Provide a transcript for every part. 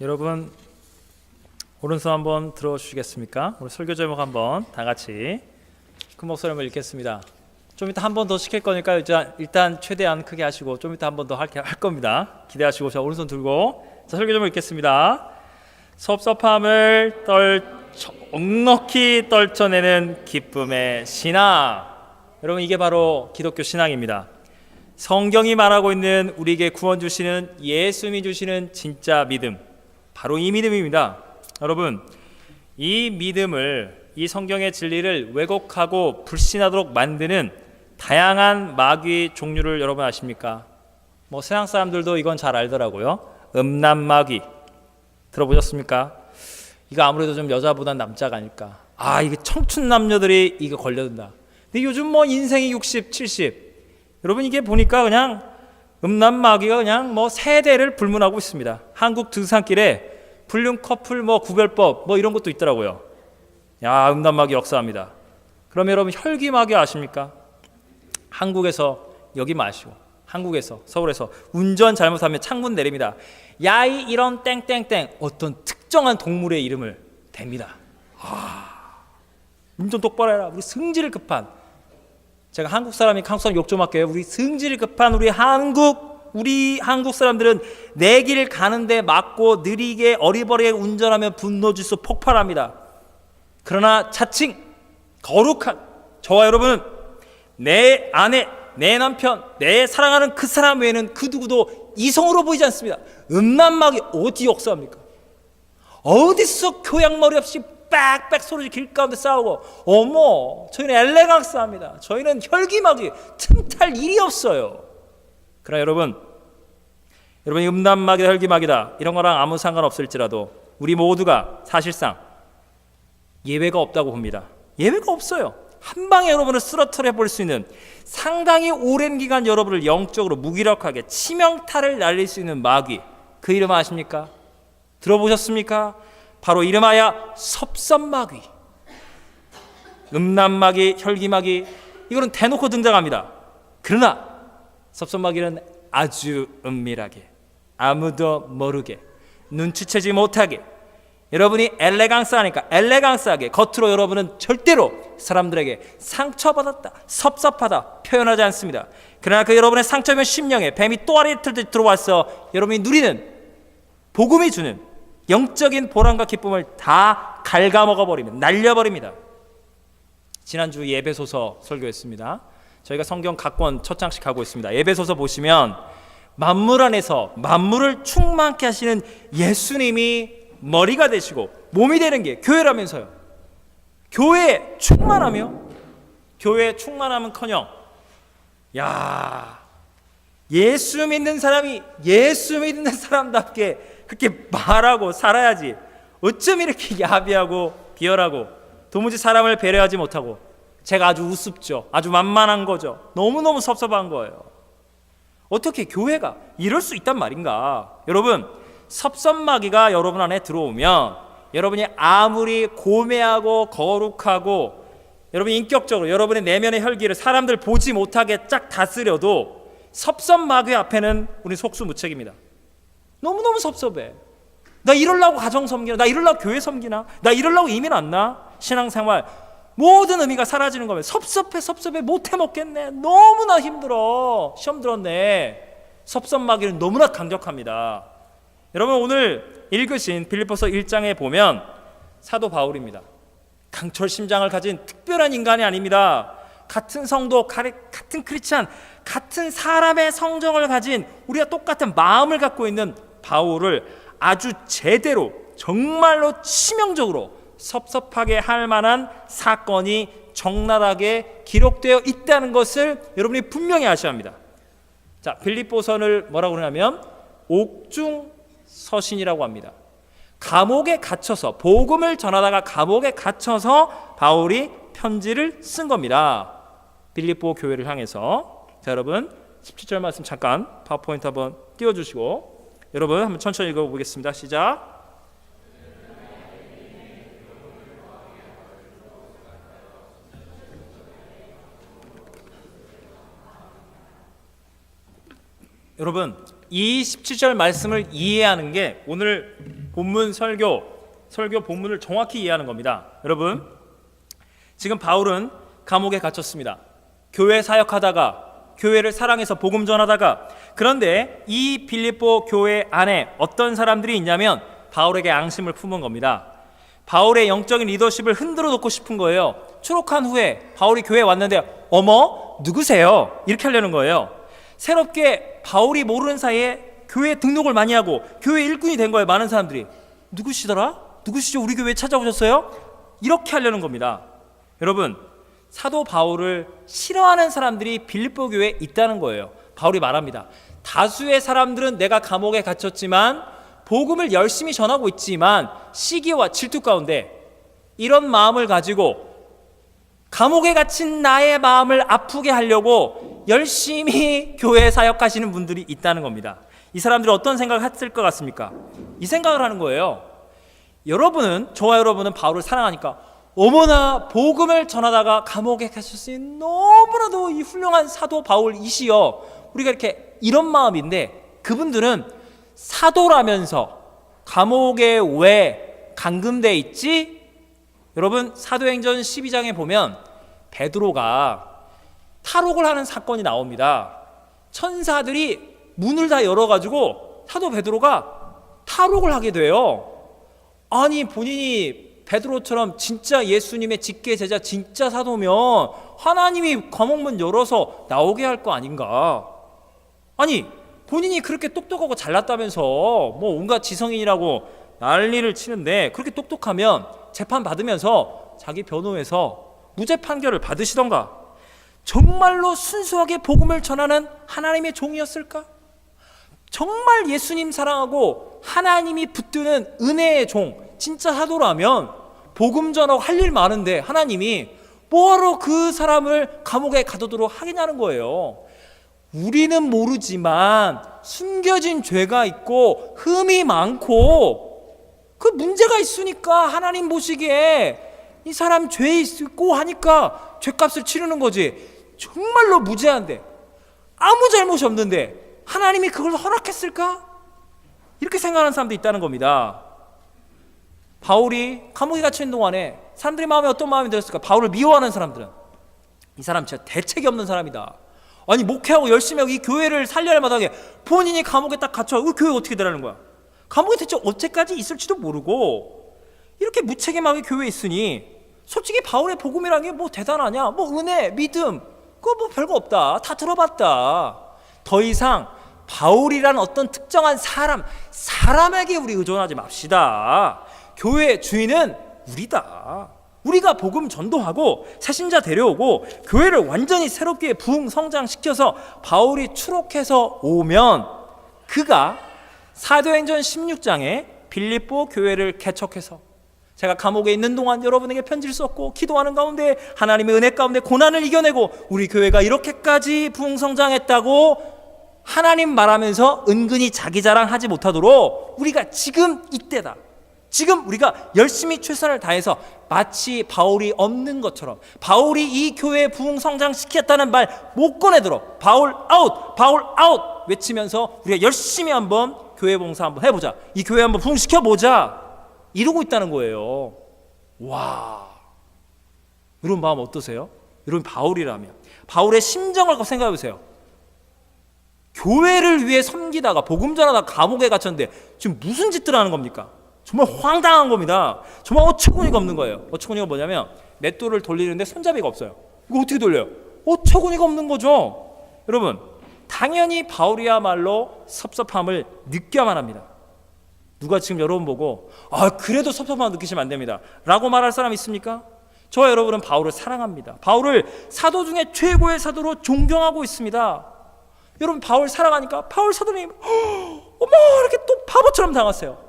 여러분 오른손 한번 들어주시겠습니까? 우리 설교 제목 한번 다 같이 큰 목소리로 한번 읽겠습니다. 좀 이따 한 번 더 시킬 거니까 일단 최대한 크게 하시고 좀 이따 한 번 더 할 겁니다. 기대하시고 자 오른손 들고 자 설교 제목 읽겠습니다. 섭섭함을 넉넉히 떨쳐내는 기쁨의 신앙. 여러분 이게 바로 기독교 신앙입니다. 성경이 말하고 있는 우리에게 구원 주시는 예수님이 주시는 진짜 믿음, 바로 이 믿음입니다. 여러분 이 믿음을, 이 성경의 진리를 왜곡하고 불신하도록 만드는 다양한 마귀 종류를 여러분 아십니까? 세상 사람들도 이건 잘 알더라고요. 음란마귀 들어보셨습니까? 이거 아무래도 좀 여자보단 남자가 아닐까. 이게 청춘 남녀들이 이거 걸려든다. 근데 요즘 인생이 60, 70. 여러분 이게 보니까 그냥 음란마귀가 그냥 세대를 불문하고 있습니다. 한국 등산길에 불륜 커플 구별법 이런 것도 있더라고요. 음란마귀 역사합니다. 그럼 여러분 혈기마귀 아십니까? 한국에서 여기 마시고 한국에서 서울에서 운전 잘못하면 창문 내립니다. 야이 이런 땡땡땡 어떤 특정한 동물의 이름을 댑니다. 운전 똑바로 해라. 우리 승질 급한, 제가 한국 사람 욕 좀 할게요. 우리 승질 급한 우리 한국 사람들은 내 길 가는데 막고 느리게 어리버리하게 운전하면 분노지수 폭발합니다. 그러나 자칭 거룩한 저와 여러분은 내 아내, 내 남편, 내 사랑하는 그 사람 외에는 그 누구도 이성으로 보이지 않습니다. 음란마귀 어디 역사합니까? 어디서 교양머리 없이 빽빽 소리 길 가운데 싸우고 저희는 엘레강스합니다. 저희는 혈기마귀 틈탈 일이 없어요. 그러나 여러분이 음란마귀다 혈기마귀다 이런 거랑 아무 상관없을지라도 우리 모두가 사실상 예외가 없다고 봅니다. 예외가 없어요. 한 방에 여러분을 쓰러뜨려 볼 수 있는, 상당히 오랜 기간 여러분을 영적으로 무기력하게 치명타를 날릴 수 있는 마귀, 그 이름 아십니까? 들어보셨습니까? 바로 이름하여 섭섭마귀, 음란마귀, 혈기마귀, 이거는 대놓고 등장합니다. 그러나 섭섭마귀는 아주 은밀하게, 아무도 모르게, 눈치채지 못하게, 여러분이 엘레강스하게 겉으로 여러분은 절대로 사람들에게 상처받았다, 섭섭하다 표현하지 않습니다. 그러나 그 여러분의 상처면 심령에 뱀이 또아리 틀듯 들어와서 여러분이 누리는 복음이 주는 영적인 보람과 기쁨을 다 갉아먹어버리면, 날려버립니다. 지난주 예배소서 설교했습니다. 저희가 성경 각권 첫 장씩 하고 있습니다. 예배소서 보시면 만물 안에서 만물을 충만케 하시는 예수님이 머리가 되시고 몸이 되는 게 교회라면서요. 교회에 충만함은커녕 예수 믿는 사람이 예수 믿는 사람답게 그렇게 말하고 살아야지. 어쩜 이렇게 야비하고 비열하고 도무지 사람을 배려하지 못하고, 제가 아주 우습죠. 아주 만만한 거죠. 너무너무 섭섭한 거예요. 어떻게 교회가 이럴 수 있단 말인가? 여러분, 섭섭마귀가 여러분 안에 들어오면 여러분이 아무리 고매하고 거룩하고 여러분 인격적으로 여러분의 내면의 혈기를 사람들 보지 못하게 쫙 다스려도 섭섭마귀 앞에는 우리 속수무책입니다. 너무너무 섭섭해. 나 이러려고 가정 섬기나? 나 이러려고 교회 섬기나? 나 이러려고 이민 왔나? 신앙생활 모든 의미가 사라지는 거면 섭섭해 못해 먹겠네. 너무나 힘들어. 시험 들었네. 섭섭마귀는 너무나 강력합니다. 여러분 오늘 읽으신 빌립보서 1장에 보면 사도 바울입니다. 강철 심장을 가진 특별한 인간이 아닙니다. 같은 성도, 같은 크리스찬, 같은 사람의 성정을 가진 우리가 똑같은 마음을 갖고 있는 바울을 아주 제대로 정말로 치명적으로 섭섭하게 할 만한 사건이 적나라하게 기록되어 있다는 것을 여러분이 분명히 아셔야 합니다. 자, 빌립보서를 뭐라고 그러냐면 옥중서신이라고 합니다. 감옥에 갇혀서, 복음을 전하다가 감옥에 갇혀서 바울이 편지를 쓴 겁니다. 빌립보 교회를 향해서. 자, 여러분 17절 말씀 잠깐 파워포인트 한번 띄워주시고 여러분 한번 천천히 읽어보겠습니다. 시작. 여러분 이 17절 말씀을 이해하는 게 오늘 본문 설교 본문을 정확히 이해하는 겁니다. 여러분, 지금 바울은 감옥에 갇혔습니다. 교회 사역하다가, 교회를 사랑해서 복음 전하다가, 그런데 이 빌립보 교회 안에 어떤 사람들이 있냐면 바울에게 앙심을 품은 겁니다. 바울의 영적인 리더십을 흔들어 놓고 싶은 거예요. 추록한 후에 바울이 교회에 왔는데 어머 누구세요? 이렇게 하려는 거예요. 새롭게 바울이 모르는 사이에 교회 등록을 많이 하고 교회 일꾼이 된 거예요. 많은 사람들이. 누구시더라? 누구시죠? 우리 교회에 찾아오셨어요? 이렇게 하려는 겁니다. 여러분, 사도 바울을 싫어하는 사람들이 빌립보 교회에 있다는 거예요. 바울이 말합니다. 다수의 사람들은 내가 감옥에 갇혔지만 복음을 열심히 전하고 있지만 시기와 질투 가운데 이런 마음을 가지고 감옥에 갇힌 나의 마음을 아프게 하려고 열심히 교회 사역하시는 분들이 있다는 겁니다. 이 사람들이 어떤 생각을 했을 것 같습니까? 이 생각을 하는 거예요. 저와 여러분은 바울을 사랑하니까 어머나 복음을 전하다가 감옥에 갇혔으니 너무나도 이 훌륭한 사도 바울이시여, 우리가 이렇게 이런 마음인데, 그분들은 사도라면서 감옥에 왜 감금돼 있지? 여러분, 사도행전 12장에 보면 베드로가 탈옥을 하는 사건이 나옵니다. 천사들이 문을 다 열어가지고 사도 베드로가 탈옥을 하게 돼요. 아니, 본인이 베드로처럼 진짜 예수님의 직계 제자, 진짜 사도면 하나님이 감옥문 열어서 나오게 할 거 아닌가? 아니, 본인이 그렇게 똑똑하고 잘났다면서 뭐 온갖 지성인이라고 난리를 치는데, 그렇게 똑똑하면 재판 받으면서 자기 변호해서 무죄 판결을 받으시던가. 정말로 순수하게 복음을 전하는 하나님의 종이었을까? 정말 예수님 사랑하고 하나님이 붙드는 은혜의 종, 진짜 사도라면 복음 전하고 할 일 많은데 하나님이 뭐하러 그 사람을 감옥에 가두도록 하겠냐는 거예요. 우리는 모르지만 숨겨진 죄가 있고 흠이 많고 그 문제가 있으니까 하나님 보시기에 이 사람 죄 있고 하니까 죄값을 치르는 거지. 정말로 무죄한데, 아무 잘못이 없는데 하나님이 그걸 허락했을까? 이렇게 생각하는 사람도 있다는 겁니다. 바울이 감옥에 갇힌 동안에 사람들의 마음에 어떤 마음이 들었을까? 바울을 미워하는 사람들은 이 사람 진짜 대책이 없는 사람이다. 아니, 목회하고 열심히 하고 이 교회를 살려야 할 마당에 본인이 감옥에 딱 갇혀. 그 교회 어떻게 되라는 거야? 감옥에 대체 언제까지 있을지도 모르고 이렇게 무책임하게 교회에 있으니 솔직히 바울의 복음이라는 게 뭐 대단하냐? 뭐 은혜, 믿음, 그거 뭐 별거 없다. 다 들어봤다. 더 이상 바울이라는 어떤 특정한 사람에게 우리 의존하지 맙시다. 교회의 주인은 우리다. 우리가 복음 전도하고 새신자 데려오고 교회를 완전히 새롭게 부흥 성장시켜서 바울이 추록해서 오면 그가 사도행전 16장에 빌립보 교회를 개척해서, 제가 감옥에 있는 동안 여러분에게 편지를 썼고 기도하는 가운데 하나님의 은혜 가운데 고난을 이겨내고 우리 교회가 이렇게까지 부흥 성장했다고 하나님 말하면서 은근히 자기 자랑하지 못하도록 우리가 지금 이때다. 지금 우리가 열심히 최선을 다해서 마치 바울이 없는 것처럼, 바울이 이 교회에 부흥 성장시켰다는 말 못 꺼내도록 바울 아웃, 바울 아웃 외치면서 우리가 열심히 한번 교회 봉사 한번 해보자. 이 교회 한번 부흥시켜보자. 이러고 있다는 거예요. 와, 여러분 마음 어떠세요? 여러분 바울이라면 바울의 심정을 생각해 보세요. 교회를 위해 섬기다가 복음 전하다가 감옥에 갇혔는데 지금 무슨 짓들 하는 겁니까? 정말 황당한 겁니다. 정말 어처구니가 없는 거예요. 어처구니가 뭐냐면 맷돌을 돌리는데 손잡이가 없어요. 이거 어떻게 돌려요? 어처구니가 없는 거죠. 여러분, 당연히 바울이야말로 섭섭함을 느껴야만 합니다. 누가 지금 여러분 보고 그래도 섭섭함을 느끼시면 안 됩니다 라고 말할 사람 있습니까? 저와 여러분은 바울을 사랑합니다. 바울을 사도 중에 최고의 사도로 존경하고 있습니다. 여러분, 바울 사랑하니까 바울 사도님 어머 이렇게 또 바보처럼 당했어요.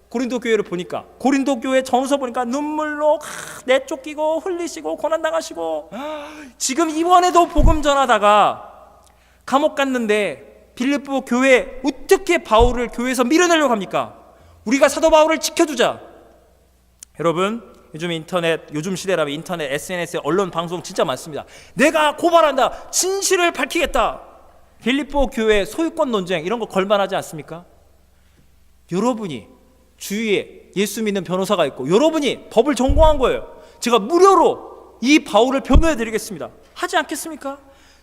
고린도 교회를 보니까, 고린도 교회 전서 보니까 눈물로 내쫓기고 흘리시고 고난당하시고, 지금 이번에도 복음 전하다가 감옥 갔는데 빌립보 교회 어떻게 바울을 교회에서 밀어내려고 합니까? 우리가 사도 바울을 지켜주자. 여러분, 요즘 시대라면 인터넷, SNS, 언론, 방송 진짜 많습니다. 내가 고발한다, 진실을 밝히겠다. 빌립보 교회 소유권 논쟁 이런 거 걸만하지 않습니까? 여러분이 주위에 예수 믿는 변호사가 있고 여러분이 법을 전공한 거예요. 제가 무료로 이 바울을 변호해 드리겠습니다. 하지 않겠습니까?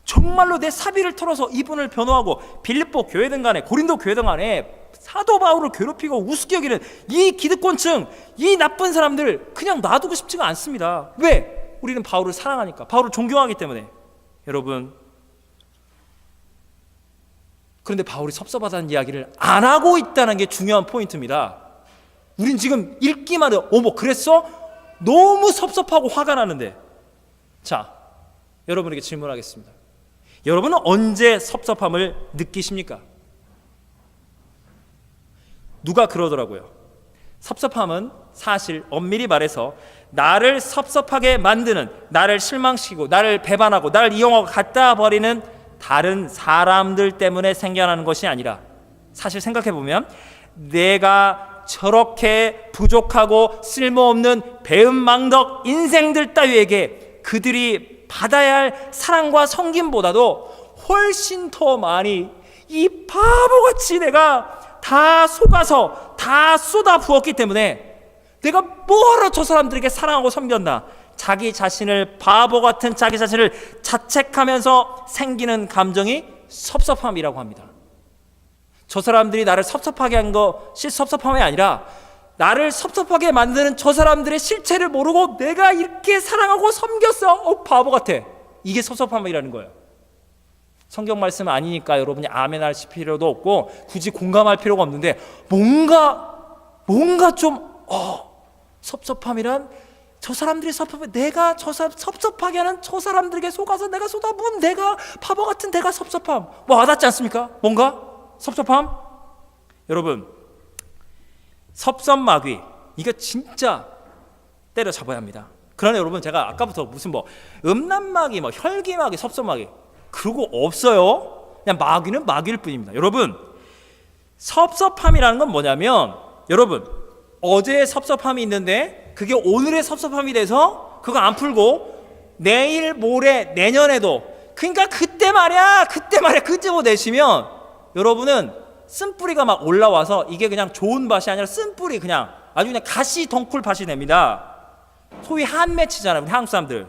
정말로 내 사비를 털어서 이분을 변호하고 빌립보 교회든 간에 고린도 교회든 간에 사도 바울을 괴롭히고 우습게 여기는 이 기득권층, 이 나쁜 사람들 그냥 놔두고 싶지가 않습니다. 왜? 우리는 바울을 사랑하니까, 바울을 존경하기 때문에. 여러분, 그런데 바울이 섭섭하다는 이야기를 안 하고 있다는 게 중요한 포인트입니다. 우린 지금 읽기만 해도 어머 그랬어? 너무 섭섭하고 화가 나는데. 자, 여러분에게 질문하겠습니다. 여러분은 언제 섭섭함을 느끼십니까? 누가 그러더라고요. 섭섭함은 사실 엄밀히 말해서 나를 섭섭하게 만드는, 나를 실망시키고 나를 배반하고 나를 이용하고 갖다 버리는 다른 사람들 때문에 생겨나는 것이 아니라, 사실 생각해보면 내가 저렇게 부족하고 쓸모없는 배은망덕 인생들 따위에게 그들이 받아야 할 사랑과 섬김보다도 훨씬 더 많이 이 바보같이 내가 다 속아서 다 쏟아 부었기 때문에 내가 뭐하러 저 사람들에게 사랑하고 섬겼나, 자기 자신을 바보 같은 자기 자신을 자책하면서 생기는 감정이 섭섭함이라고 합니다. 저 사람들이 나를 섭섭하게 한 것이 섭섭함이 아니라 나를 섭섭하게 만드는 저 사람들의 실체를 모르고 내가 이렇게 사랑하고 섬겼어. 바보 같아. 이게 섭섭함이라는 거예요. 성경 말씀 아니니까 여러분이 아멘 하실 필요도 없고 굳이 공감할 필요가 없는데, 뭔가 좀 섭섭함이란 저 사람들이 섭섭해, 내가 저 사람 섭섭하게 하는 저 사람들에게 속아서 내가 쏟아부은 내가 바보 같은 내가 섭섭함. 와닿지 않습니까? 뭔가 섭섭함? 여러분, 섭섭마귀 이거 진짜 때려잡아야 합니다. 그러나 여러분, 제가 아까부터 무슨 음란마귀, 혈기마귀, 섭섭마귀 그러고 없어요. 그냥 마귀는 마귀일 뿐입니다. 여러분, 섭섭함이라는 건 뭐냐면, 여러분 어제의 섭섭함이 있는데 그게 오늘의 섭섭함이 돼서 그거 안 풀고 내일 모레 내년에도, 그러니까 그때 말이야 끄집어내시면 여러분은 쓴뿌리가 막 올라와서 이게 그냥 좋은 밭이 아니라 쓴뿌리, 그냥 아주 그냥 가시 덩쿨 밭이 됩니다. 소위 한매치잖아요. 우리 한국 사람들.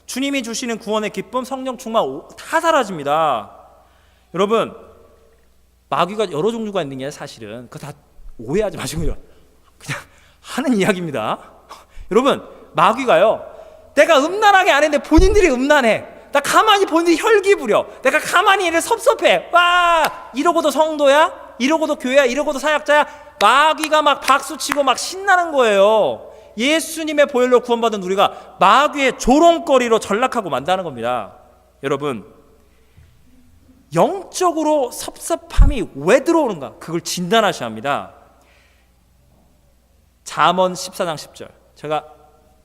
주님이 주시는 구원의 기쁨, 성령 충만 다 사라집니다. 여러분, 마귀가 여러 종류가 있는 게 사실은 그거 다 오해하지 마시고요. 그냥 하는 이야기입니다. 여러분, 마귀가요, 내가 음란하게 안 했는데 본인들이 음란해. 나 가만히 본인들이 혈기 부려. 내가 가만히 얘를 섭섭해. 와, 이러고도 성도야? 이러고도 교회야? 이러고도 사역자야? 마귀가 막 박수치고 막 신나는 거예요. 예수님의 보혈로 구원받은 우리가 마귀의 조롱거리로 전락하고 만다는 겁니다. 여러분, 영적으로 섭섭함이 왜 들어오는가, 그걸 진단하셔야 합니다. 잠언 14장 10절, 제가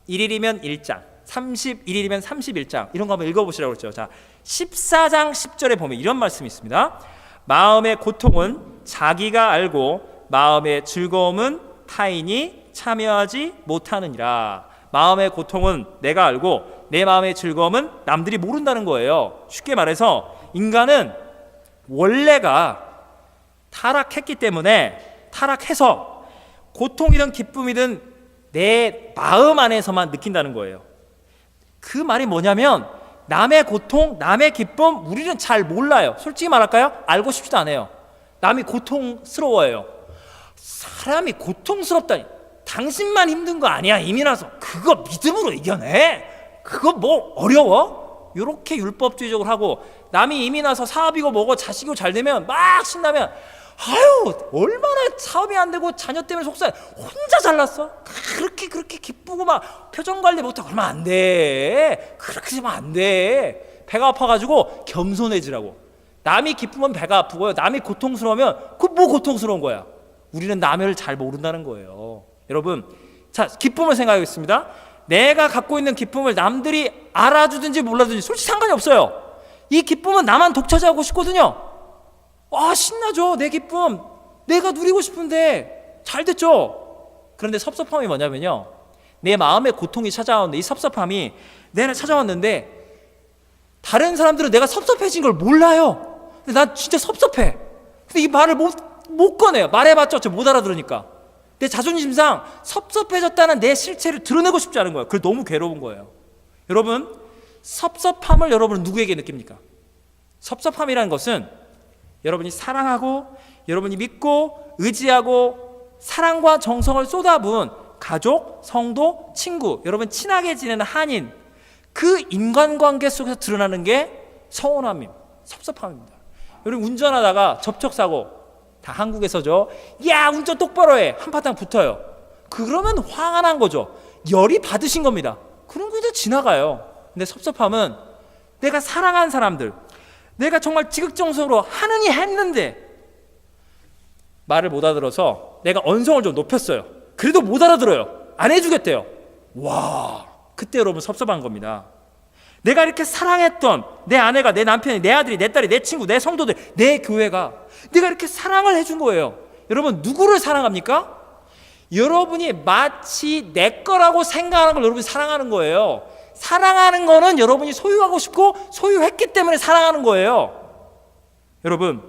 1일이면 1장, 31일이면 31장 이런 거 한번 읽어보시라고 그랬죠. 자, 14장 10절에 보면 이런 말씀이 있습니다. 마음의 고통은 자기가 알고 마음의 즐거움은 타인이 참여하지 못하느니라. 마음의 고통은 내가 알고 내 마음의 즐거움은 남들이 모른다는 거예요. 쉽게 말해서 인간은 원래가 타락했기 때문에, 타락해서 고통이든 기쁨이든 내 마음 안에서만 느낀다는 거예요. 그 말이 뭐냐면, 남의 고통, 남의 기쁨 우리는 잘 몰라요. 솔직히 말할까요? 알고 싶지도 않아요. 남이 고통스러워요. 사람이 고통스럽다니, 당신만 힘든 거 아니야 이미 나서 그거 믿음으로 이겨내? 그거 뭐 어려워? 이렇게 율법주의적으로 하고, 남이 이미 나서 사업이고 뭐고 자식이고 잘 되면 막 신나면, 아유 얼마나 사업이 안 되고 자녀 때문에 속상해, 혼자 잘났어? 그렇게 기쁘고 막 표정 관리 못하고 그러면 안 돼. 그렇게 하면 안 돼. 배가 아파가지고 겸손해지라고. 남이 기쁘면 배가 아프고요, 남이 고통스러우면 그 뭐 고통스러운 거야. 우리는 남을 잘 모른다는 거예요. 여러분, 자, 기쁨을 생각하겠습니다. 내가 갖고 있는 기쁨을 남들이 알아주든지 몰라주든지 솔직히 상관이 없어요. 이 기쁨은 나만 독차지하고 싶거든요. 신나죠. 내 기쁨 내가 누리고 싶은데 잘 됐죠. 그런데 섭섭함이 뭐냐면요, 내 마음에 고통이 찾아오는데, 이 섭섭함이 내가 찾아왔는데 다른 사람들은 내가 섭섭해진 걸 몰라요. 근데 난 진짜 섭섭해. 근데 이 말을 못 꺼내요. 말해봤자 못 알아들으니까. 내 자존심상 섭섭해졌다는 내 실체를 드러내고 싶지 않은 거예요. 그게 너무 괴로운 거예요. 여러분, 섭섭함을 여러분은 누구에게 느낍니까? 섭섭함이라는 것은 여러분이 사랑하고 여러분이 믿고 의지하고 사랑과 정성을 쏟아부은 가족, 성도, 친구, 여러분 친하게 지내는 한인, 그 인간관계 속에서 드러나는 게 서운함입니다. 섭섭함입니다. 여러분 운전하다가 접촉사고, 다 한국에서죠. 야, 운전 똑바로 해. 한바탕 붙어요. 그러면 화가 난 거죠. 열이 받으신 겁니다. 그런 게 지나가요. 근데 섭섭함은 내가 사랑한 사람들, 내가 정말 지극정성으로 하느니 했는데 말을 못 알아들어서 내가 언성을 좀 높였어요. 그래도 못 알아들어요. 안 해주겠대요. 와, 그때 여러분 섭섭한 겁니다. 내가 이렇게 사랑했던 내 아내가, 내 남편이, 내 아들이, 내 딸이, 내 친구, 내 성도들, 내 교회가 내가 이렇게 사랑을 해준 거예요. 여러분 누구를 사랑합니까? 여러분이 마치 내 거라고 생각하는 걸 여러분이 사랑하는 거예요. 사랑하는 거는 여러분이 소유하고 싶고 소유했기 때문에 사랑하는 거예요. 여러분,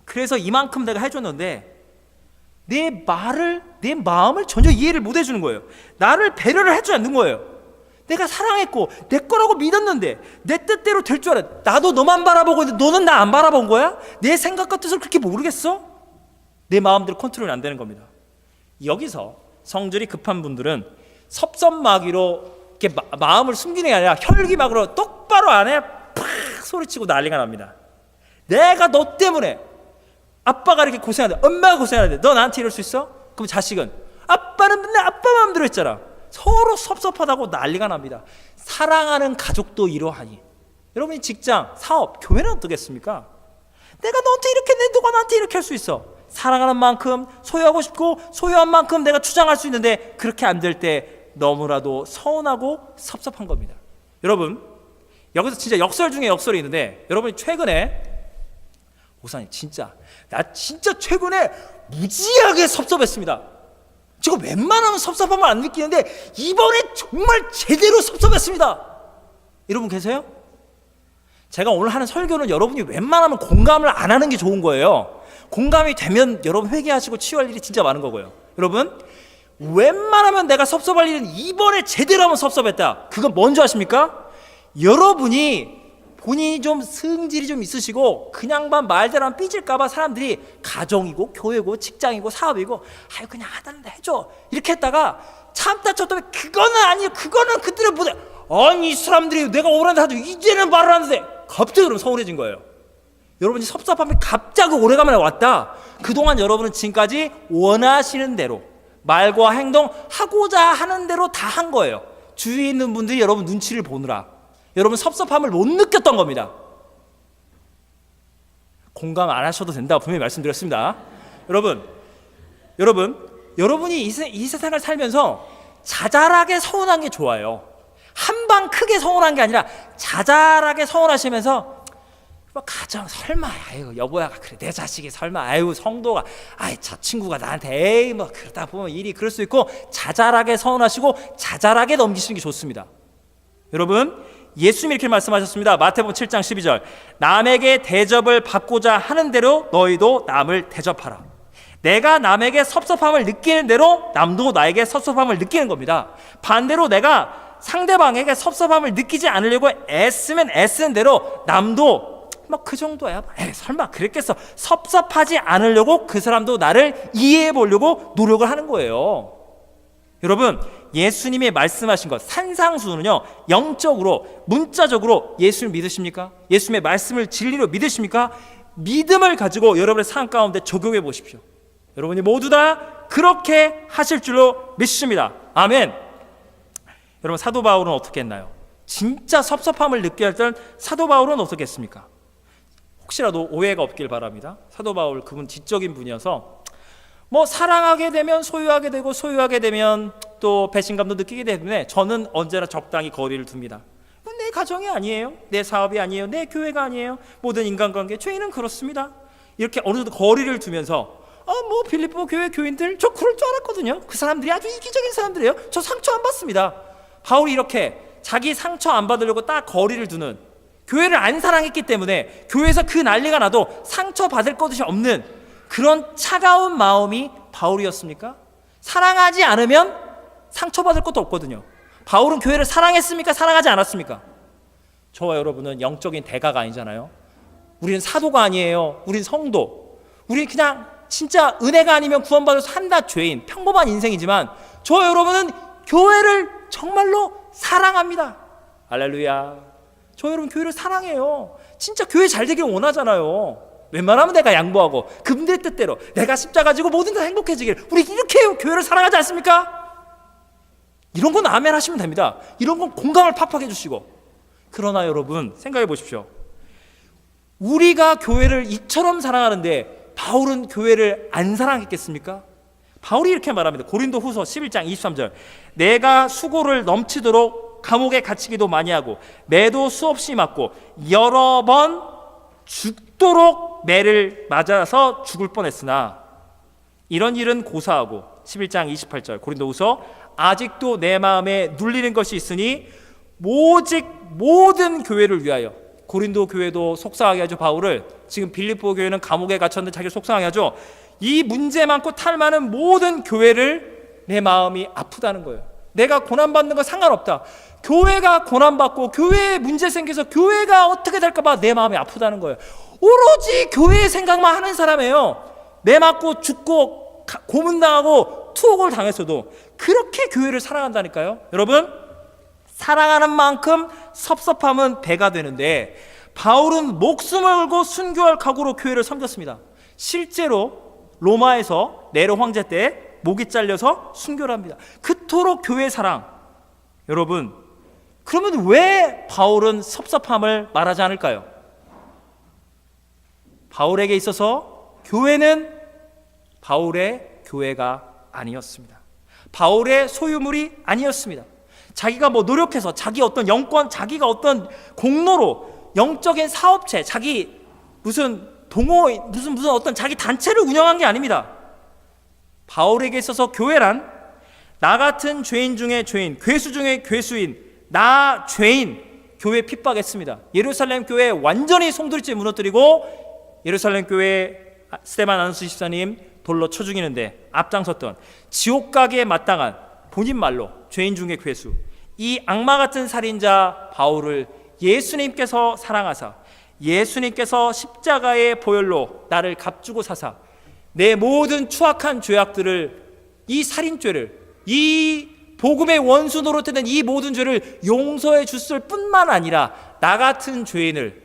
그래서 이만큼 내가 해줬는데 내 마음을 전혀 이해를 못 해주는 거예요. 나를 배려를 해주지 않는 거예요. 내가 사랑했고 내 거라고 믿었는데 내 뜻대로 될 줄 알았. 나도 너만 바라보고 있는데 너는 나 안 바라본 거야? 내 생각과 뜻을 그렇게 모르겠어? 내 마음대로 컨트롤이 안 되는 겁니다. 여기서 성질이 급한 분들은 섭섭마귀로 이렇게 마음을 숨기는 게 아니라 혈기막으로 똑바로 안에 팍 소리치고 난리가 납니다. 내가 너 때문에 아빠가 이렇게 고생하는데, 엄마가 고생하는데 너 나한테 이럴 수 있어? 그럼 자식은 아빠는 맨날 아빠 마음대로 했잖아. 서로 섭섭하다고 난리가 납니다. 사랑하는 가족도 이러하니 여러분이 직장, 사업, 교회는 어떻겠습니까? 내가 너한테 이렇게 했는데 누가 나한테 이렇게 할 수 있어? 사랑하는 만큼 소유하고 싶고 소유한 만큼 내가 주장할 수 있는데 그렇게 안 될 때 너무나도 서운하고 섭섭한 겁니다. 여러분, 여기서 진짜 역설 중에 역설이 있는데, 여러분이 최근에 목사님 나 진짜 최근에 무지하게 섭섭했습니다. 제가 웬만하면 섭섭함을 안 느끼는데 이번에 정말 제대로 섭섭했습니다. 여러분 계세요? 제가 오늘 하는 설교는 여러분이 웬만하면 공감을 안 하는 게 좋은 거예요. 공감이 되면 여러분 회개하시고 치유할 일이 진짜 많은 거고요. 여러분, 웬만하면 내가 섭섭할 일은 이번에 제대로 하면 섭섭했다. 그건 뭔지 아십니까? 여러분이 본인이 좀 성질이 좀 있으시고 그냥만 말대로 하면 삐질까봐 사람들이 가정이고 교회고 직장이고 사업이고 아유 그냥 하다는데 해줘 이렇게 했다가 참다 그거는 아니에요. 그거는 그들의 못해. 아니 이 사람들이 내가 오라는데 하도 이제는 말을 하는데 갑자기 그러면 서운해진 거예요. 여러분이 섭섭함이 갑자기 오래간만에 왔다. 그동안 여러분은 지금까지 원하시는 대로 말과 행동 하고자 하는 대로 다 한 거예요. 주위에 있는 분들이 여러분 눈치를 보느라 여러분 섭섭함을 못 느꼈던 겁니다. 공감 안 하셔도 된다고 분명히 말씀드렸습니다. 여러분이 이 세상을 살면서 자잘하게 서운한 게 좋아요. 한 방 크게 서운한 게 아니라 자잘하게 서운하시면서 가정 설마 아유 여보야 그래 내 자식이 설마 아유 성도가 아이 저 친구가 나한테 에이 뭐 그러다 보면 일이 그럴 수 있고 자잘하게 서운하시고 자잘하게 넘기시는 게 좋습니다. 여러분, 예수님이 이렇게 말씀하셨습니다. 마태복음 7장 12절 남에게 대접을 받고자 하는 대로 너희도 남을 대접하라. 내가 남에게 섭섭함을 느끼는 대로 남도 나에게 섭섭함을 느끼는 겁니다. 반대로 내가 상대방에게 섭섭함을 느끼지 않으려고 애쓰면 애쓰는 대로 남도 막 그 정도야 설마 그랬겠어 섭섭하지 않으려고 그 사람도 나를 이해해 보려고 노력을 하는 거예요. 여러분, 예수님이 말씀하신 것 산상수훈은요 영적으로 문자적으로 예수를 믿으십니까? 예수님의 말씀을 진리로 믿으십니까? 믿음을 가지고 여러분의 삶 가운데 적용해 보십시오. 여러분이 모두 다 그렇게 하실 줄로 믿습니다. 아멘. 여러분, 사도 바울은 어떻게 했나요? 진짜 섭섭함을 느껴야 했던 사도 바울은 어떻게 했습니까? 혹시라도 오해가 없길 바랍니다. 사도 바울 그분 지적인 분이어서 뭐 사랑하게 되면 소유하게 되고 소유하게 되면 또 배신감도 느끼게 되는데 저는 언제나 적당히 거리를 둡니다. 내 가정이 아니에요. 내 사업이 아니에요. 내 교회가 아니에요. 모든 인간관계 죄인은 그렇습니다. 이렇게 어느 정도 거리를 두면서 뭐 빌립보 교회 교인들 저 그럴 줄 알았거든요. 그 사람들이 아주 이기적인 사람들이에요. 저 상처 안 받습니다. 바울이 이렇게 자기 상처 안 받으려고 딱 거리를 두는, 교회를 안 사랑했기 때문에 교회에서 그 난리가 나도 상처 받을 것이 없는 그런 차가운 마음이 바울이었습니까? 사랑하지 않으면 상처받을 것도 없거든요. 바울은 교회를 사랑했습니까? 사랑하지 않았습니까? 저와 여러분은 영적인 대가가 아니잖아요. 우리는 사도가 아니에요. 우린 성도. 우리 그냥 진짜 은혜가 아니면 구원받아서 한낱 죄인, 평범한 인생이지만 저와 여러분은 교회를 정말로 사랑합니다. 할렐루야. 저 여러분 교회를 사랑해요. 진짜 교회 잘 되길 원하잖아요. 웬만하면 내가 양보하고 그분들의 뜻대로 내가 십자가 지고 모든 다 행복해지길, 우리 이렇게 교회를 사랑하지 않습니까? 이런 건 아멘 하시면 됩니다. 이런 건 공감을 팍팍 해주시고. 그러나 여러분 생각해 보십시오. 우리가 교회를 이처럼 사랑하는데 바울은 교회를 안 사랑했겠습니까? 바울이 이렇게 말합니다. 고린도 후서 11장 23절. 내가 수고를 넘치도록 감옥에 갇히기도 많이 하고 매도 수없이 맞고 여러 번 죽도록 매를 맞아서 죽을 뻔했으나 이런 일은 고사하고 11장 28절 고린도 후서 아직도 내 마음에 눌리는 것이 있으니 오직 모든 교회를 위하여. 고린도 교회도 속상하게 하죠. 바울을. 지금 빌립보 교회는 감옥에 갇혔는데 자기를 속상하게 하죠. 이 문제 많고 탈 많은 모든 교회를 내 마음이 아프다는 거예요. 내가 고난받는 거 상관없다. 교회가 고난받고 교회에 문제 생겨서 교회가 어떻게 될까 봐 내 마음이 아프다는 거예요. 오로지 교회 생각만 하는 사람이에요. 매 맞고 죽고 고문당하고 투옥을 당했어도 그렇게 교회를 사랑한다니까요. 여러분, 사랑하는 만큼 섭섭함은 배가 되는데 바울은 목숨을 걸고 순교할 각오로 교회를 섬겼습니다. 실제로 로마에서 네로 황제 때 목이 잘려서 순교를 합니다. 그토록 교회 사랑. 여러분, 그러면 왜 바울은 섭섭함을 말하지 않을까요? 바울에게 있어서 교회는 바울의 교회가 아니었습니다. 바울의 소유물이 아니었습니다. 자기가 노력해서 자기 어떤 영권, 자기가 어떤 공로로 영적인 사업체, 자기 무슨 동호, 무슨 어떤 자기 단체를 운영한 게 아닙니다. 바울에게 있어서 교회란 나 같은 죄인 중에 죄인, 괴수 중에 괴수인 나 죄인 교회 핍박했습니다. 예루살렘 교회 완전히 송두리째 무너뜨리고 예루살렘 교회 스데반 안수 집사님 돌로 쳐 죽이는데 앞장섰던 지옥 가기에 마땅한 본인 말로 죄인 중에 괴수, 이 악마 같은 살인자 바울을 예수님께서 사랑하사 예수님께서 십자가의 보혈로 나를 값주고 사사 내 모든 추악한 죄악들을, 이 살인죄를, 이 복음의 원수 노릇했던 이 모든 죄를 용서해 줬을 뿐만 아니라 나 같은 죄인을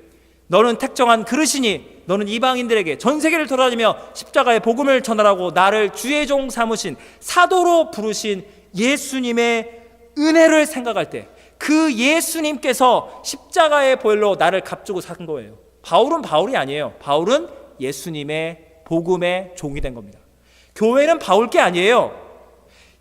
너는 택정한 그릇이니 너는 이방인들에게 전 세계를 돌아다니며 십자가의 복음을 전하라고 나를 주의 종 삼으신 사도로 부르신 예수님의 은혜를 생각할 때 그 예수님께서 십자가의 보혈로 나를 값주고 산 거예요. 바울은 바울이 아니에요. 바울은 예수님의 복음의 종이 된 겁니다. 교회는 바울 게 아니에요.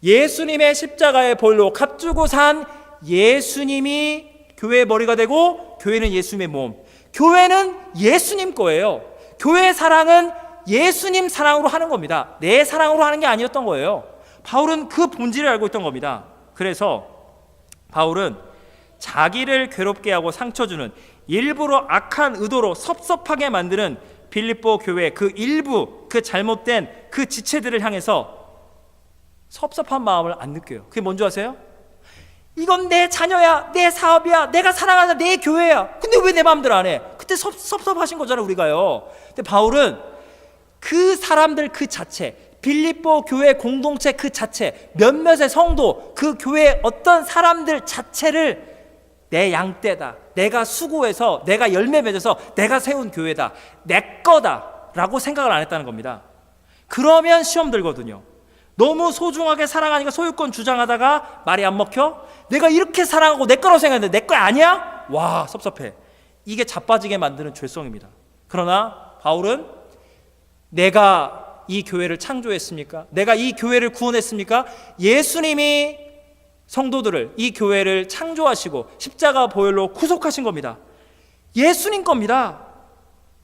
예수님의 십자가의 보혈로 값주고 산 예수님이 교회의 머리가 되고 교회는 예수님의 몸. 교회는 예수님 거예요. 교회의 사랑은 예수님 사랑으로 하는 겁니다. 내 사랑으로 하는 게 아니었던 거예요. 바울은 그 본질을 알고 있던 겁니다. 그래서 바울은 자기를 괴롭게 하고 상처 주는, 일부러 악한 의도로 섭섭하게 만드는 빌립보 교회 그 일부, 그 잘못된 그 지체들을 향해서 섭섭한 마음을 안 느껴요. 그게 뭔지 아세요? 이건 내 자녀야, 내 사업이야, 내가 사랑하는 내 교회야. 근데 왜 내 마음대로 안 해? 그때 섭섭하신 거잖아요, 우리가요. 근데 바울은 그 사람들 그 자체, 빌립보 교회 공동체 그 자체, 몇몇의 성도, 그 교회의 어떤 사람들 자체를 내 양떼다, 내가 수고해서 내가 열매 맺어서 내가 세운 교회다, 내 거다 라고 생각을 안 했다는 겁니다. 그러면 시험 들거든요. 너무 소중하게 사랑하니까 소유권 주장하다가 말이 안 먹혀? 내가 이렇게 사랑하고 내 거라고 생각했는데 내 거 아니야? 와, 섭섭해. 이게 자빠지게 만드는 죄성입니다. 그러나 바울은 내가 이 교회를 창조했습니까? 내가 이 교회를 구원했습니까? 예수님이 성도들을, 이 교회를 창조하시고 십자가 보혈로 구속하신 겁니다. 예수님 겁니다.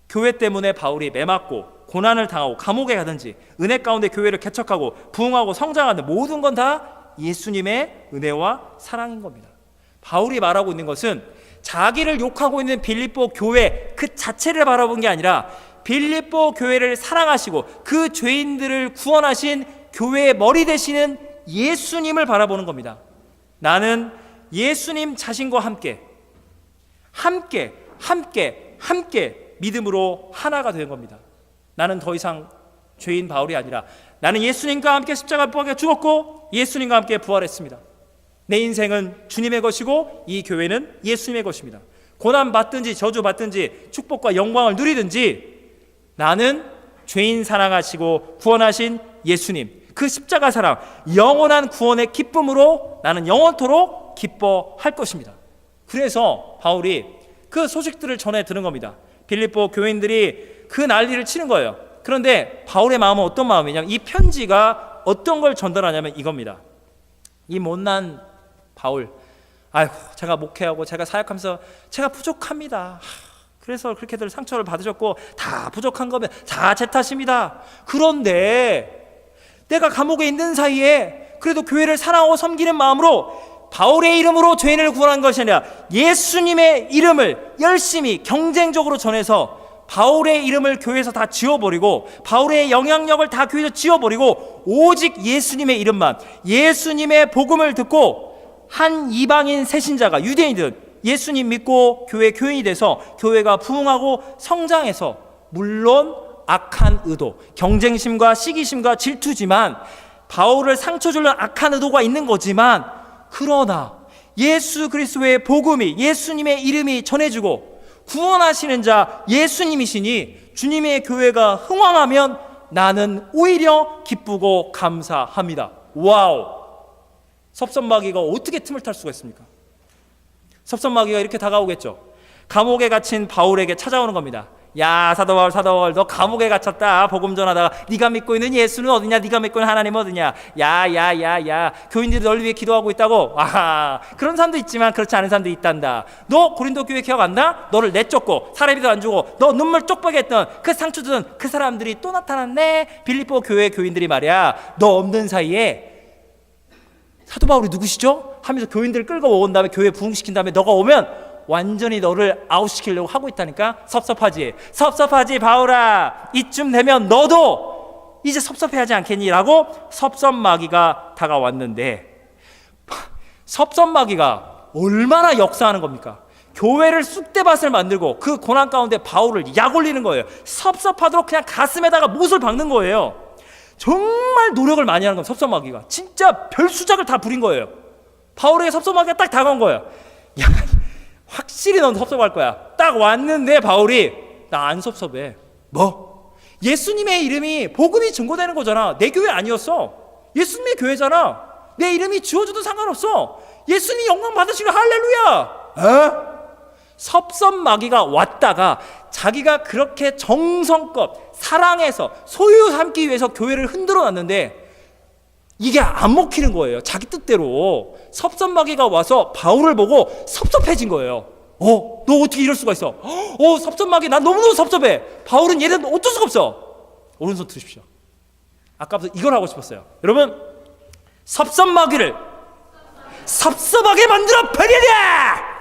교회 때문에 바울이 매맞고 고난을 당하고 감옥에 가든지 은혜 가운데 교회를 개척하고 부흥하고 성장하는 모든 건 다 예수님의 은혜와 사랑인 겁니다. 바울이 말하고 있는 것은 자기를 욕하고 있는 빌립보 교회 그 자체를 바라본 게 아니라 빌립보 교회를 사랑하시고 그 죄인들을 구원하신 교회의 머리 되시는 예수님을 바라보는 겁니다. 나는 예수님 자신과 함께 믿음으로 하나가 된 겁니다. 나는 더 이상 죄인 바울이 아니라 나는 예수님과 함께 십자가 못 박혀 죽었고 예수님과 함께 부활했습니다. 내 인생은 주님의 것이고 이 교회는 예수님의 것입니다. 고난 받든지 저주 받든지 축복과 영광을 누리든지 나는 죄인 사랑하시고 구원하신 예수님, 그 십자가 사랑, 영원한 구원의 기쁨으로 나는 영원토록 기뻐할 것입니다. 그래서 바울이 그 소식들을 전해 들은 겁니다. 빌립보 교인들이 그 난리를 치는 거예요. 그런데 바울의 마음은 어떤 마음이냐면, 이 편지가 어떤 걸 전달하냐면 이겁니다. 이 못난 바울, 아이고 제가 목회하고 제가 사역하면서 제가 부족합니다. 그래서 그렇게들 상처를 받으셨고 다 부족한 거면 다 제 탓입니다. 그런데 내가 감옥에 있는 사이에 그래도 교회를 사랑하고 섬기는 마음으로 바울의 이름으로 죄인을 구원한 것이 아니라 예수님의 이름을 열심히 경쟁적으로 전해서 바울의 이름을 교회에서 다 지워버리고 바울의 영향력을 다 교회에서 지워버리고 오직 예수님의 이름만, 예수님의 복음을 듣고 한 이방인 새신자가, 유대인들은 예수님 믿고 교회 교인이 돼서 교회가 부흥하고 성장해서, 물론 악한 의도, 경쟁심과 시기심과 질투지만, 바울을 상처 주는 악한 의도가 있는 거지만, 그러나 예수 그리스도의 복음이, 예수님의 이름이 전해지고 구원하시는 자 예수님이시니 주님의 교회가 흥왕하면 나는 오히려 기쁘고 감사합니다. 와우! 섭섭마귀가 어떻게 틈을 탈 수가 있습니까? 섭섭마귀가 이렇게 다가오겠죠. 감옥에 갇힌 바울에게 찾아오는 겁니다. 야, 사도 바울, 너 감옥에 갇혔다. 복음 전하다가 네가 믿고 있는 예수는 어디냐? 네가 믿고 있는 하나님은 어디냐? 야, 교인들이 널 위해 기도하고 있다고? 아하, 그런 사람도 있지만 그렇지 않은 사람도 있단다. 너 고린도 교회 기억 안 나? 너를 내쫓고 사례비도 안 주고 너 눈물 쪽박이 했던 그 상처 주던 그 사람들이 또 나타났네. 빌립보 교회 교인들이 말이야, 너 없는 사이에 사도 바울이 누구시죠? 하면서 교인들을 끌고 온 다음에 교회 부흥시킨 다음에 너가 오면 완전히 너를 아웃시키려고 하고 있다니까. 섭섭하지 바울아, 이쯤 되면 너도 이제 섭섭해하지 않겠니? 라고 섭섭마귀가 다가왔는데, 섭섭마귀가 얼마나 역사하는 겁니까? 교회를 쑥대밭을 만들고 그 고난 가운데 바울을 약 올리는 거예요. 섭섭하도록 그냥 가슴에다가 못을 박는 거예요. 정말 노력을 많이 하는 겁니다. 섭섭마귀가 진짜 별수작을 다 부린 거예요. 바울에게 섭섭마귀가 딱 다가온 거예요. 야, 확실히 넌 섭섭할 거야. 딱 왔는데 바울이, 나 안 섭섭해. 뭐? 예수님의 이름이, 복음이 증거되는 거잖아. 내 교회 아니었어. 예수님의 교회잖아. 내 이름이 지워져도 상관없어. 예수님이 영광 받으시고 할렐루야. 섭섭마귀가 왔다가 자기가 그렇게 정성껏 사랑해서 소유 삼기 위해서 교회를 흔들어 놨는데 이게 안 먹히는 거예요. 자기 뜻대로. 섭섭마귀가 와서 바울을 보고 섭섭해진 거예요. 너 어떻게 이럴 수가 있어? 섭섭마귀, 난 너무너무 섭섭해. 바울은 얘는 어쩔 수가 없어. 오른손 드십시오. 아까부터 이걸 하고 싶었어요. 여러분, 섭섭마귀를 섭섭하게 만들어 버리랴!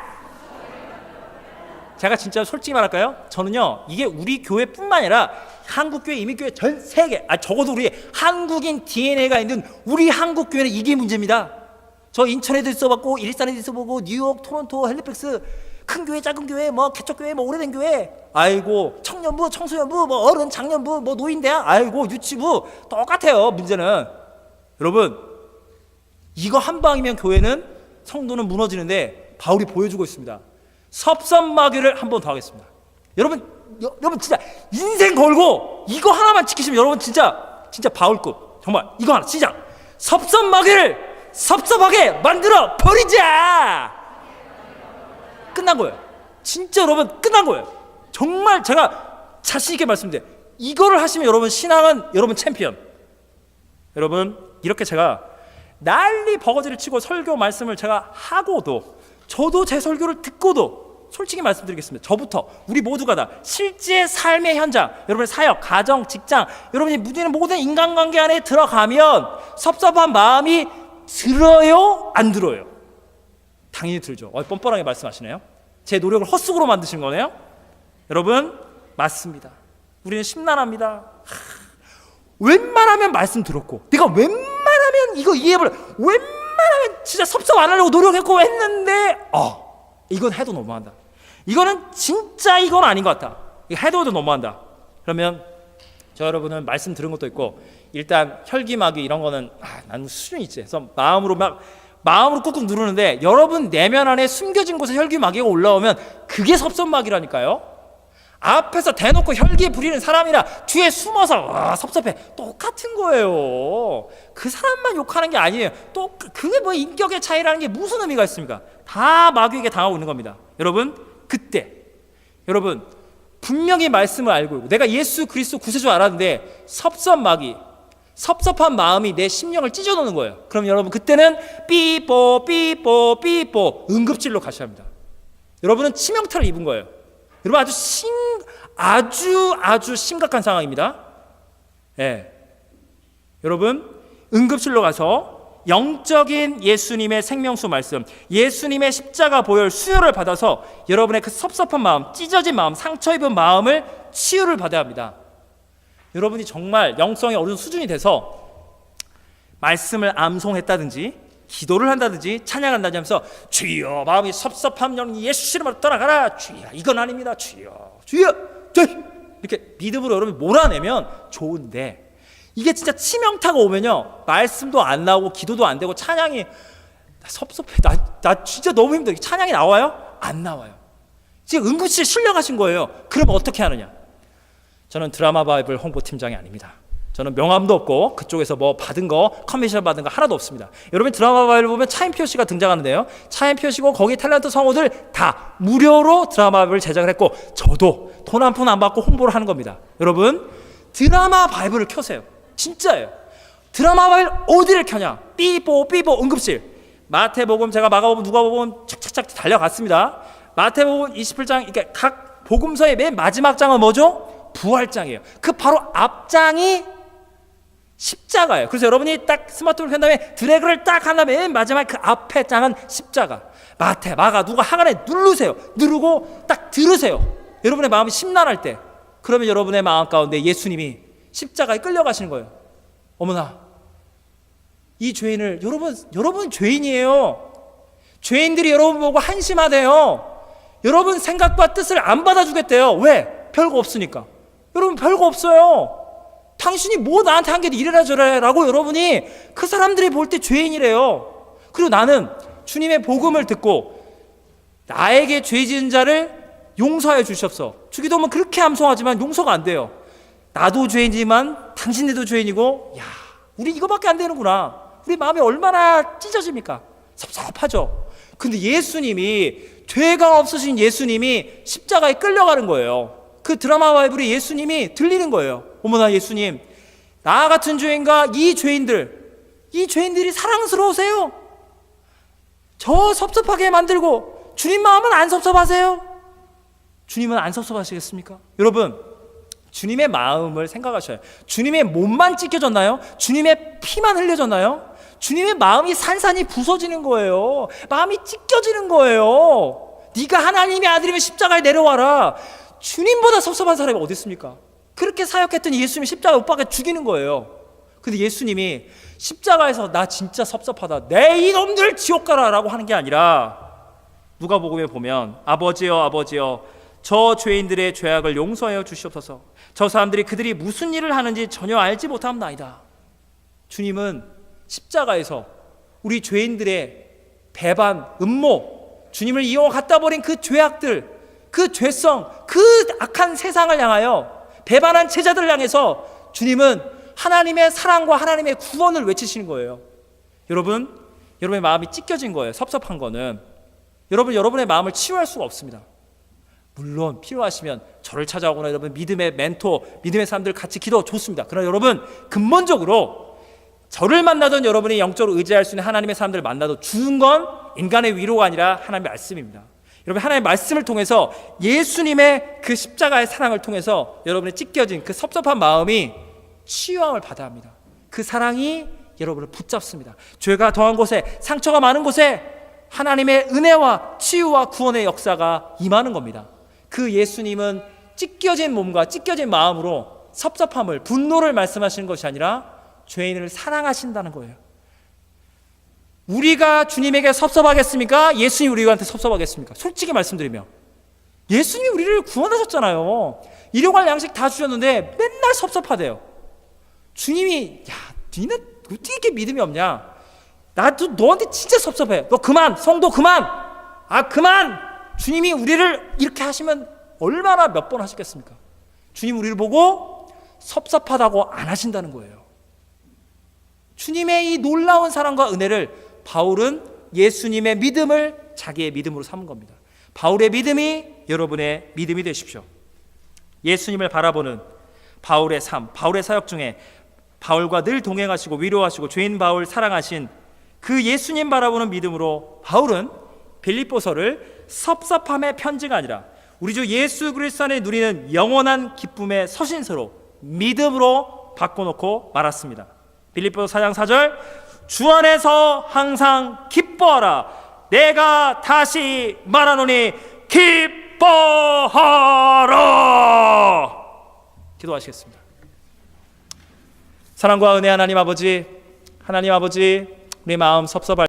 제가 진짜 솔직히 말할까요? 저는요, 이게 우리 교회뿐만 아니라 한국교회, 이민교회, 전 세계, 적어도 우리 한국인 DNA가 있는 우리 한국교회는 이게 문제입니다. 저 인천에도 있어봤고, 일산에도 있어보고, 뉴욕, 토론토, 헬리팩스, 큰 교회, 작은 교회, 뭐 개척교회, 뭐 오래된 교회, 아이고 청년부, 청소년부, 뭐 어른, 장년부, 뭐 노인대학, 아이고 유치부, 똑같아요. 문제는 여러분, 이거 한 방이면 교회는, 성도는 무너지는데 바울이 보여주고 있습니다. 섭섭마귀를 한 번 더 하겠습니다. 여러분 진짜 인생 걸고 이거 하나만 지키시면 여러분 진짜 바울급, 정말 이거 하나 시작. 섭섭마귀를 섭섭하게 만들어 버리자. 끝난 거예요. 진짜 여러분 끝난 거예요. 정말 제가 자신 있게 말씀드려요. 이거를 하시면 여러분 신앙은 여러분 챔피언. 여러분, 이렇게 제가 난리 버거지를 치고 설교 말씀을 제가 하고도, 저도 제 설교를 듣고도 솔직히 말씀드리겠습니다. 저부터 우리 모두가 다 실제 삶의 현장, 여러분의 사역, 가정, 직장, 여러분이 모든 인간관계 안에 들어가면 섭섭한 마음이 들어요? 안 들어요? 당연히 들죠. 뻔뻔하게 말씀하시네요. 제 노력을 헛수고로 만드신 거네요. 여러분, 맞습니다. 우리는 심란합니다. 웬만하면 말씀 들었고, 내가 웬만하면 이거 이해해보려, 웬만하면 진짜 섭섭 안 하려고 노력했고 했는데 이건 해도 너무한다. 이거는 진짜 이건 아닌 것 같다. 이거 해도 너무한다. 그러면 저 여러분은 말씀 들은 것도 있고, 일단 혈기마귀 이런 거는 나는 수준이 있지. 그래서 마음으로 꾹꾹 누르는데, 여러분 내면 안에 숨겨진 곳에 혈기마귀가 올라오면 그게 섭섭마귀라니까요. 앞에서 대놓고 혈기 부리는 사람이라 뒤에 숨어서 섭섭해, 똑같은 거예요. 그 사람만 욕하는 게 아니에요. 또 그게 뭐 인격의 차이라는 게 무슨 의미가 있습니까? 다 마귀에게 당하고 있는 겁니다. 여러분, 그때 여러분 분명히 말씀을 알고 있고 내가 예수 그리스도 구세주 알았는데 섭섭한 마음이 내 심령을 찢어놓는 거예요. 그럼 여러분 그때는 삐뽀 응급실로 가셔야 합니다. 여러분은 치명타를 입은 거예요. 여러분 아주 심각한 상황입니다. 예. 여러분 응급실로 가서 영적인 예수님의 생명수 말씀, 예수님의 십자가 보혈 수혈을 받아서 여러분의 그 섭섭한 마음, 찢어진 마음, 상처 입은 마음을 치유를 받아야 합니다. 여러분이 정말 영성이 어느 수준이 돼서 말씀을 암송했다든지 기도를 한다든지 찬양한다든지 하면서 주여, 마음이 섭섭함 예수 이름으로 떠나가라, 주여, 이건 아닙니다, 주여 이렇게 믿음으로 여러분이 몰아내면 좋은데, 이게 진짜 치명타가 오면요, 말씀도 안 나오고 기도도 안 되고 찬양이 섭섭해, 나 진짜 너무 힘들어, 찬양이 나와요? 안 나와요. 지금 응급실에 실려가신 거예요. 그럼 어떻게 하느냐? 저는 드라마 바이블 홍보팀장이 아닙니다. 저는 명함도 없고 그쪽에서 뭐 받은 거, 커미션 받은 거 하나도 없습니다. 여러분 드라마 바이블 보면 차인표 씨가 등장하는데요, 차인표 씨고 거기 탤런트 성우들 다 무료로 드라마 바이블을 제작을 했고, 저도 돈 한 푼 안 받고 홍보를 하는 겁니다. 여러분 드라마 바이블을 켜세요. 진짜예요. 드라마 바이블 어디를 켜냐? 삐뽀 응급실. 마태복음, 제가 마가복음, 누가복음 착착착 달려갔습니다. 마태복음 27장, 그러니까 각 복음서의 맨 마지막 장은 뭐죠? 부활장이에요. 그 바로 앞장이 십자가예요. 그래서 여러분이 딱 스마트폰을 켠 다음에 드래그를 딱 한 다음에 맨 마지막 그 앞에 장은 십자가. 마태, 마가, 누가 하간에 누르세요. 누르고 딱 들으세요. 여러분의 마음이 심란할 때, 그러면 여러분의 마음 가운데 예수님이 십자가에 끌려가시는 거예요. 어머나, 이 죄인을, 여러분 죄인이에요. 죄인들이 여러분 보고 한심하대요. 여러분 생각과 뜻을 안 받아주겠대요. 왜? 별거 없으니까. 여러분 별거 없어요. 당신이 뭐 나한테 한 게 이래라 저래라고 여러분이 그 사람들이 볼 때 죄인이래요. 그리고 나는 주님의 복음을 듣고 나에게 죄 지은 자를 용서하여 주시옵소서. 주기도문 그렇게 암송하지만 용서가 안 돼요. 나도 죄인이지만 당신들도 죄인이고, 야, 우리 이거밖에 안 되는구나. 우리 마음이 얼마나 찢어집니까? 섭섭하죠. 근데 예수님이, 죄가 없으신 예수님이 십자가에 끌려가는 거예요. 그 드라마 바이블이 예수님이 들리는 거예요. 어머나, 예수님, 나 같은 죄인과 이 죄인들이 사랑스러우세요. 저 섭섭하게 만들고 주님 마음은 안 섭섭하세요? 주님은 안 섭섭하시겠습니까? 여러분, 주님의 마음을 생각하셔요. 주님의 몸만 찢겨졌나요? 주님의 피만 흘려졌나요? 주님의 마음이 산산이 부서지는 거예요. 마음이 찢겨지는 거예요. 네가 하나님의 아들이면 십자가에 내려와라. 주님보다 섭섭한 사람이 어디 있습니까? 그렇게 사역했더니 예수님이 십자가에 못 박아 죽이는 거예요. 근데 예수님이 십자가에서 나 진짜 섭섭하다, 내 이놈들 지옥 가라 라고 하는 게 아니라, 누가복음에 보면 아버지여 저 죄인들의 죄악을 용서하여 주시옵소서. 저 사람들이 그들이 무슨 일을 하는지 전혀 알지 못함나이다. 주님은 십자가에서 우리 죄인들의 배반, 음모, 주님을 이용해 갖다 버린 그 죄악들, 그 죄성, 그 악한 세상을 향하여, 배반한 제자들을 향해서 주님은 하나님의 사랑과 하나님의 구원을 외치시는 거예요. 여러분의 마음이 찢겨진 거예요. 섭섭한 거는 여러분의 마음을 치유할 수가 없습니다. 물론 필요하시면 저를 찾아오거나 여러분 믿음의 멘토, 믿음의 사람들 같이 기도 좋습니다. 그러나 여러분, 근본적으로 저를 만나던 여러분이 영적으로 의지할 수 있는 하나님의 사람들을 만나도 주는 건 인간의 위로가 아니라 하나님의 말씀입니다. 여러분, 하나님의 말씀을 통해서, 예수님의 그 십자가의 사랑을 통해서 여러분의 찢겨진 그 섭섭한 마음이 치유함을 받아야 합니다. 그 사랑이 여러분을 붙잡습니다. 죄가 더한 곳에, 상처가 많은 곳에 하나님의 은혜와 치유와 구원의 역사가 임하는 겁니다. 그 예수님은 찢겨진 몸과 찢겨진 마음으로 섭섭함을, 분노를 말씀하시는 것이 아니라 죄인을 사랑하신다는 거예요. 우리가 주님에게 섭섭하겠습니까? 예수님이 우리한테 섭섭하겠습니까? 솔직히 말씀드리면 예수님이 우리를 구원하셨잖아요. 일용할 양식 다 주셨는데 맨날 섭섭하대요. 주님이 야, 니는 어떻게 이렇게 믿음이 없냐? 나도 너한테 진짜 섭섭해. 너 그만, 성도 그만. 그만. 주님이 우리를 이렇게 하시면 얼마나 몇 번 하시겠습니까? 주님 우리를 보고 섭섭하다고 안 하신다는 거예요. 주님의 이 놀라운 사랑과 은혜를 바울은 예수님의 믿음을 자기의 믿음으로 삼은 겁니다. 바울의 믿음이 여러분의 믿음이 되십시오. 예수님을 바라보는 바울의 삶, 바울의 사역 중에 바울과 늘 동행하시고 위로하시고 죄인 바울 사랑하신 그 예수님 바라보는 믿음으로 바울은 빌립보서를 섭섭함의 편지가 아니라 우리 주 예수 그리스도 안에 누리는 영원한 기쁨의 서신서로 믿음으로 바꿔놓고 말았습니다. 빌립보서 4장 4절, 주 안에서 항상 기뻐하라. 내가 다시 말하노니 기뻐하라. 기도하시겠습니다. 사랑과 은혜 하나님 아버지, 우리 마음 섭섭할